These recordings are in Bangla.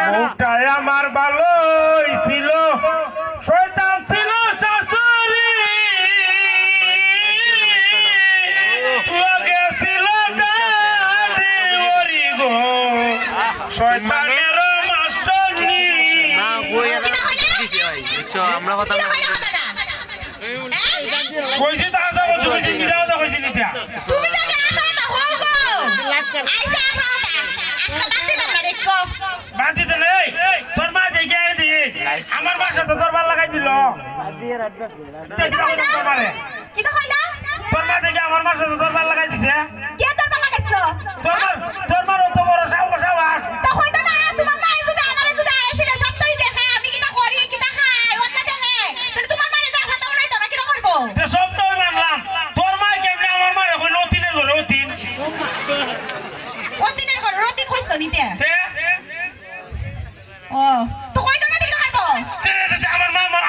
বউটাই আমার ভালোই ছিল শয়তান ছিল শাশুড়ি লগে ছিল গাড়ি ওরি গো শয়তানের মাস্টারনি না বই এটা দিছি ভাই বুঝছো আমরা কথা কইছি তা আসা বলছো কইছি কি যাও কইছি নিতা তুমি তো আসা না হোগো আইসা আসা আজকে বাতি দাও না দেখো বাতিতে নেই তোর মা দেখে আই দি আমার বাসা তো তোর ভাল লাগাই দিল কি তো হইলা তোর মা দেখে আমার বাসা তো তোর ভাল লাগাই দিছে কে তোর মা লাগাইছো তোর মার তো বড় সাহস তো হইতো না তোমার মা যদি আমারে যদি আইছিল সবটাই দেখে আমি কিটা করি কিটা খাই ওটা দেখে তাহলে তোমার মারে যা ফাটাও নাই তো না কিটা করব তে সব তো মানলাম তোর মা কেমনে আমার মারে কই নতিনের ঘরে অতিন অতিনের ঘরে রতি কইছো নিতে তে ও তো হইতো না কিটা করব তে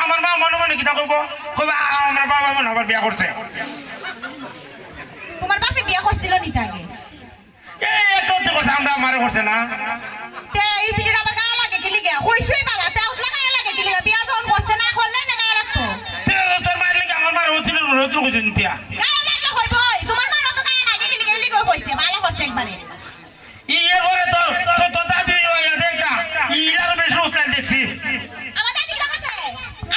আমার মা মনে মনে কিটা কইবো কইবা আমার বাবা মনে আবার বিয়া করছে তোমার বাপে বিয়া করছিল নিতে আগে এই তো কথা আমরা মারে করছে না তে এই দিকে আবার গায়ে লাগে কি লিগে হইছই বালা তে উতলা গায়ে লাগে কি লিগে বিয়া যখন করছে না করলে না গায়ে রাখতো তে তোর মার লাগি আমার মারে অতিনের ঘরে অতিন কইছে নিতিয়া গায়ে লাগলে হইবই তোমার মা তো গায়ে লাগে কি লিগে কইছে ভালো করছে একবারে ইয়ে করে তো দাদি ওই দেখা ইলার বেশ উস্তাদ দেখছি আমার দাদি কি করছে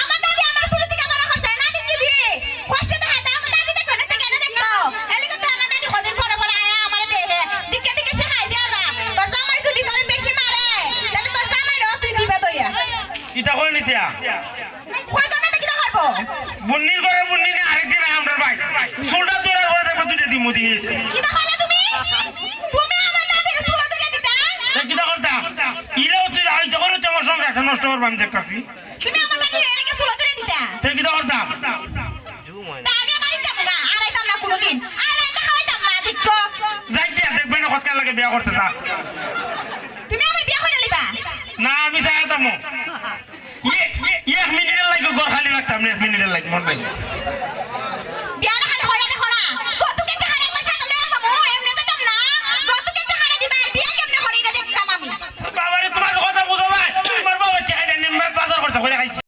আমার দাদি আমার ছোট থেকে বড় করছে না দিদি দি কষ্ট দেখা দাও আমার দাদি দেখো না কেন দেখো এলিকে তো আমার দাদি খোঁজে পড়ে পড়ে আয়া আমারে দেহে দিকে দিকে সে খাই দেয়া না তোর জামাই যদি তোর বেশি মারে তাহলে তোর জামাই রে তুই দিবে দইয়া ইটা কই নিতিয়া কই তো না কি করব বুন্নির ঘরে বুন্নি নে আরেকদিন আমরা ভাই চুলটা তোরার ঘরে দেখো দুইটা দিমু দিস কি দা কইলা তুমি তুমি আমার দাদির চুলা ধরে দিতা কিটা করতাম ইলেও তুই আই তখন তো আমার সঙ্গে একটা নষ্ট করবো আমি দেখতাছি তুমি আমার দাদির এলিকে চুলা ধরে দিতা তুই কিটা করতাম তা আমি বাড়ি যাব না আড়াইতাম না কোনোদিন আড়াইতা খাওয়াইতাম না দেখো যাইতে দেখবে না কতকাল লাগে বিয়া করতে চা তুমি আমার বিয়া করে লিবা না আমি চাইতাম এক মিনিটের লাগে ঘর খালি রাখতাম না এক মিনিটের লাগে মন ভাই বিয়াটা খালি হইরা দেখো না